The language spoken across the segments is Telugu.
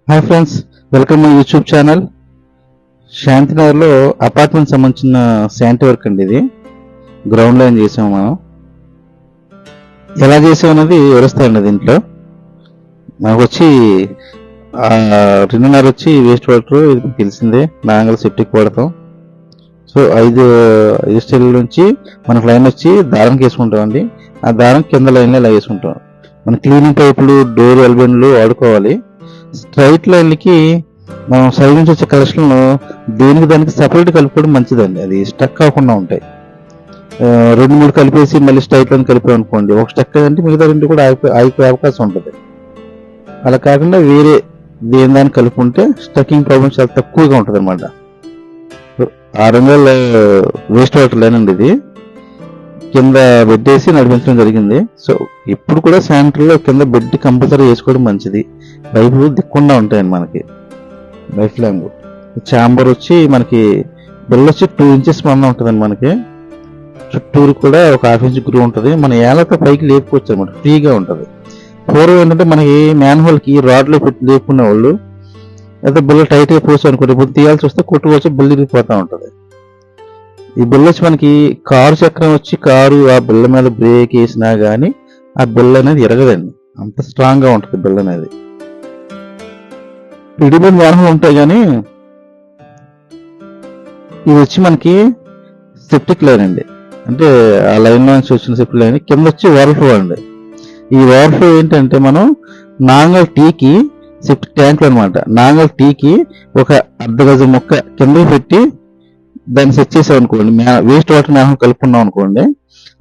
Hi friends, welcome my YouTube channel. శాంతినగర్లో అపార్ట్మెంట్ సంబంధించిన శాంతి వర్క్ అండి. ఇది గ్రౌండ్ లైన్ చేసాము. మనం ఎలా చేసామన్నది వివరిస్తాయండి. దీంట్లో మనకు వచ్చి 2.5 వచ్చి వేస్ట్ వాటర్, ఇది తెలిసిందే. నాంగల్ సెప్టిక్ వాడతాం. సో 5 స్టైల్ నుంచి మనకు లైన్ వచ్చి దారానికి వేసుకుంటామండి. ఆ దారం కింద లైన్లో ఇలా వేసుకుంటాం. మన క్లీనింగ్ పైపులు, డోర్ ఎల్బెండ్లు వాడుకోవాలి. స్ట్రైట్ లైన్లకి మనం సైడ్ నుంచి వచ్చే కలెక్షన్లు దానికి సపరేట్ కలుపుకోవడం మంచిదండి. అది స్టక్ అవ్వకుండా ఉంటాయి. 2-3 కలిపేసి మళ్ళీ స్ట్రైట్ లైన్ కలిపాం అనుకోండి, ఒక స్టక్ అంటే మిగతా 2 కూడా ఆగిపోయే అవకాశం ఉంటుంది. అలా కాకుండా వేరే దాన్ని కలుపుకుంటే స్టక్కింగ్ ప్రాబ్లమ్ చాలా తక్కువగా ఉంటుంది అనమాట. 600 వేస్ట్ వాటర్ లైన్ అండి. ఇది కింద బెడ్ వేసి నడిపించడం జరిగింది. సో ఇప్పుడు కూడా శానిటరీలో కింద బెడ్ కంపల్సరీ వేసుకోవడం మంచిది. పైపులు దిక్కుండా ఉంటాయండి మనకి. లైఫ్ లాంగ్ ఛాంబర్ వచ్చి మనకి బిల్ వచ్చి 2 ఇంచెస్ మందం ఉంటుందండి. మనకి చుట్టూరు కూడా ఒక 1/2 ఇంచ్ గ్రూ ఉంటుంది. మన ఏళ్ళతో పైకి లేపుకోవచ్చు అనమాట, ఫ్రీగా ఉంటుంది. పూర్వం ఏంటంటే మనకి మ్యాన్ హోల్కి రాడ్లో పెట్టి లేపుకునే వాళ్ళు, అయితే బిల్ల టైట్గా పోసి అనుకోండి, ఇప్పుడు తీయాల్సి వస్తే కొట్టుకొచ్చి బిల్లు ఇరిగిపోతూ ఉంటుంది. ఈ బిల్ల వచ్చి మనకి కారు చక్రం వచ్చి కారు ఆ బిల్ల మీద బ్రేక్ వేసినా కానీ ఆ బిల్ల అనేది ఎరగదండి. అంత స్ట్రాంగ్గా ఉంటుంది బిల్ల అనేది. రెడీమేడ్ వాహనాలు ఉంటాయి, కానీ ఇది వచ్చి మనకి సెప్టిక్ లైన్ అండి. అంటే ఆ లైన్ నుంచి వచ్చిన సెప్టిక్ లైన్ కింద వచ్చి ఓవర్ఫ్లో అండి. ఈ ఓవర్ఫ్లో ఏంటంటే మనం నాంగల్ టీకి సెప్టిక్ ట్యాంకులు అనమాట. నాంగల్ టీకి ఒక 1/2 గజం మొక్క కింద పెట్టి దాన్ని సెట్ చేసాం అనుకోండి, వేస్ట్ వాటర్ మేహం కలుపుకున్నాం అనుకోండి,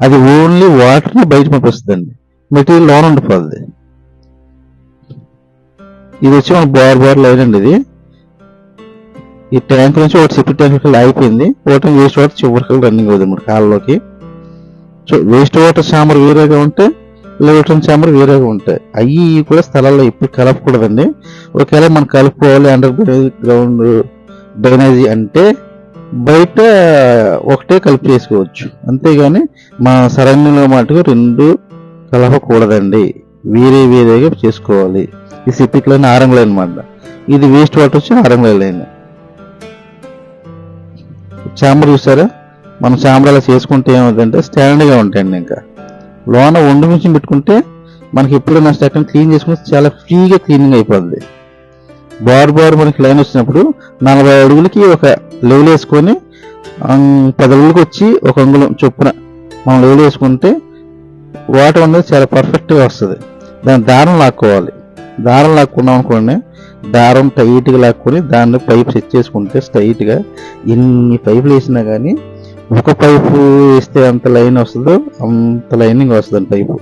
అది ఓన్లీ వాటర్ని బయట పంపిస్తుందండి, మెటీరియల్ లోన్ ఉండిపోతుంది. ఇది వచ్చి మన బార్ లైన్ అండి. ఇది ఈ ట్యాంక్ నుంచి ఒకటి సెప్టిక్ ట్యాంక్ అయిపోయింది, ఒకటి వేస్ట్ వాటర్ చివరికి రన్నింగ్ అవుతుంది మన కాళ్ళలోకి. సో వేస్ట్ వాటర్ చాంబర్ వేరేగా ఉంటే, లేవటం చాంబర్ వేరేగా ఉంటాయి. అవి కూడా స్థలాల్లో ఎప్పుడు కలపకూడదండి. ఒకవేళ మనం కలుపుకోవాలి అండర్ గ్రౌండ్ డ్రైనేజీ అంటే బయట ఒకటే కలిపి చేసుకోవచ్చు, అంతేగాని మా సరౌండింగ్లో మటుకు 2 కలపకూడదండి, వేరేగా చేసుకోవాలి. ఈ సెప్టిక్ లైన్ 6 లైన్ అనమాట. ఇది వేస్ట్ వాటర్ వచ్చి 6 లైన్. చాంబర్ చూసారా, మనం చాంబర్ అలా చేసుకుంటే ఏమవుతుందంటే స్టాండర్డ్గా ఉంటాయండి. ఇంకా లోన ఒండు నుంచి పెట్టుకుంటే మనకి ఎప్పుడైనా స్టాక్ క్లీన్ చేసుకుంటే చాలా ఫ్రీగా క్లీనింగ్ అయిపోద్ది. బార్ మనకి లైన్ వచ్చినప్పుడు 40 అడుగులకి ఒక లెవెల్ వేసుకొని 10 అడుగులకి వచ్చి 1 అంగుళం చొప్పున మనం లెవెల్ వేసుకుంటే వాటర్ అనేది చాలా పర్ఫెక్ట్గా వస్తుంది. దాన్ని దారం లాక్కోవాలి. దారం లాక్కున్నాం అనుకోండి, దారం టైట్గా లాక్కొని దాన్ని పైప్ సెట్ చేసుకుంటే స్ట్రైట్గా ఎన్ని పైపులు వేసినా కానీ ఒక పైపు వేస్తే అంత లైన్ వస్తుందో అంత లైనింగ్ వస్తుంది పైపు.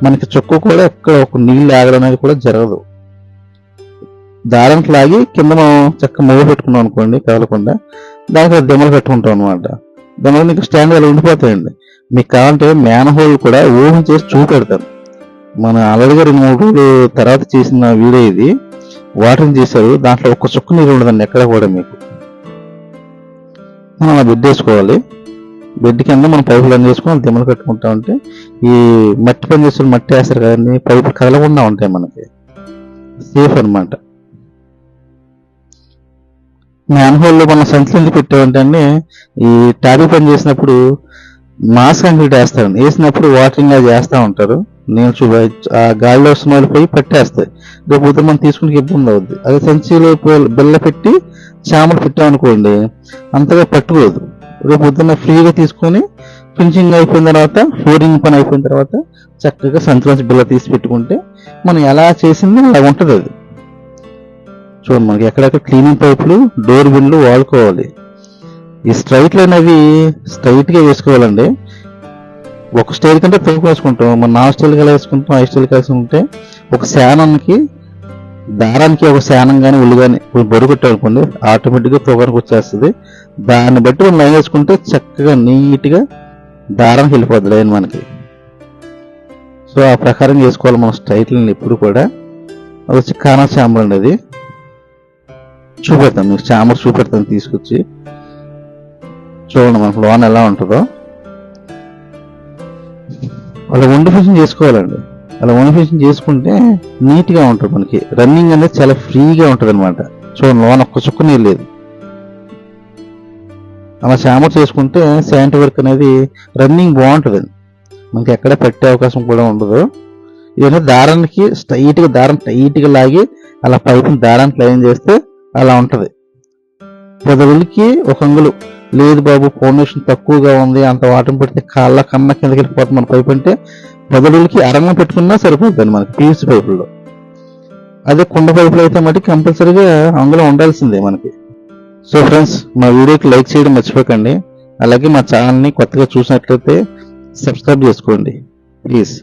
మనకి చుక్క కూడా ఎక్కడ ఒక నీళ్ళు ఆగడం అనేది కూడా జరగదు. దారానికి లాగి కింద మనం చక్కగా మూవ పెట్టుకున్నాం అనుకోండి, కదలకుండా దానికి దెమ్మలు పెట్టుకుంటాం అనమాట. దెమ్మలు మీకు స్టాండ్ అలా ఉండిపోతాయండి. మీకు కావాలంటే మ్యాన్ హోల్ కూడా ఓపెన్ చేసి చూపెడతాను. మన ఆల్రెడీగా 2-3 రోజులు తర్వాత చేసిన వీడియో ఇది. వాటరింగ్ చేశారు, దాంట్లో ఒక్క చుక్క నీరు ఉండదండి ఎక్కడ కూడా. మీకు మనం అలా బెడ్ వేసుకోవాలి. బెడ్ కింద మనం పైపులు అన్నీ వేసుకొని దెమ్మలు కట్టుకుంటా ఉంటే ఈ మట్టి పని చేస్తున్న మట్టి వేస్తారు కదండి, పైపులు కదలకుండా ఉంటాయి, మనకి సేఫ్ అనమాట. మ్యాన్ హోల్లో మనం సంచులు ఎందుకు పెట్టామంటే, ఈ టాబీ పని చేసినప్పుడు మాస్ కాంక్రీట్ వేస్తారండి. వేసినప్పుడు వాటరింగ్ అది చేస్తూ ఉంటారు. నేను ఆ గాలిలో వస్తున్న పోయి పట్టేస్తాయి. రేపు పొద్దున మనం తీసుకునే ఇబ్బంది అవుద్ది. అదే సంచిలో బిల్ల పెట్టి చామలు పెట్టామనుకోండి, అంతగా పట్టుకోదు. రేపు పొద్దున్న ఫ్రీగా తీసుకొని ఫినిషింగ్ అయిపోయిన తర్వాత, ఫ్లోరింగ్ పని అయిపోయిన తర్వాత చక్కగా సంచిలోంచి బిల్ల తీసి పెట్టుకుంటే మనం ఎలా చేసింది అలా ఉంటుంది. అది చూడండి, మనకి ఎక్కడెక్కడ క్లీనింగ్ పైపులు, డోర్ బిన్లు వాడుకోవాలి. ఈ స్ట్రైట్ లైన్ అవి స్ట్రైట్గా వేసుకోవాలండి. ఒక స్టైల్ కంటే తోపు వేసుకుంటాం, మన 4 స్టైల్గా వేసుకుంటాం, 5 స్టైల్గా వేసుకుంటే ఒక శానానికి దారానికి ఒక శానం కానీ ఉల్లి కానీ బరువు కొట్టాలనుకోండి, ఆటోమేటిక్గా తోగానికి వచ్చేస్తుంది. దాన్ని బట్టి మనం లైన్ వేసుకుంటే చక్కగా నీట్గా దారానికి వెళ్ళిపోద్ది లైన్ మనకి. సో ఆ ప్రకారం చేసుకోవాలి మనం స్ట్రైట్ లైన్ ఎప్పుడు కూడా. అది వచ్చి కానా చాంబర్ అండి. అది చూపెడతాను మీకు, చాంబర్ చూపెడతాను తీసుకొచ్చి. చూడండి మనకు లోన్ ఎలా ఉంటుందో. అలా వండి ఫినిషింగ్ చేసుకోవాలండి. అలా ఓన్ ఫినిషింగ్ చేసుకుంటే నీట్గా ఉంటుంది. మనకి రన్నింగ్ అనేది చాలా ఫ్రీగా ఉంటుంది అనమాట. చూడండి, లోన ఒక్క చుక్క నీళ్ళు లేదు. అలా చామర్ చేసుకుంటే శానిటరీ వర్క్ అనేది రన్నింగ్ బాగుంటుంది. మనకి ఎక్కడ పెట్టే అవకాశం కూడా ఉండదు. ఇవన్నీ దారానికి స్ట్రైట్గా దారం టైట్గా లాగి అలా పైపుని దారానికి లైన్ చేస్తే అలా ఉంటుంది. 10 రోజులకి ఒక అంగులు లేదు బాబు ఫౌండేషన్ తక్కువగా ఉంది, అంత వాటర్ పెడితే కాళ్ళ కన్నా కిందకి వెళ్ళిపోతుంది మన పైపు అంటే 10 రోజులకి అరంగం పెట్టుకున్నా సరిపోతుంది మనకి పీవీసీ పైపుల్లో. అదే కుండ పైపులు అయితే మటుకు కంపల్సరీగా అంగుళం ఉండాల్సిందే మనకి. సో ఫ్రెండ్స్, మా వీడియోకి లైక్ చేయడం మర్చిపోకండి. అలాగే మా ఛానల్ని కొత్తగా చూసినట్లయితే సబ్స్క్రైబ్ చేసుకోండి ప్లీజ్.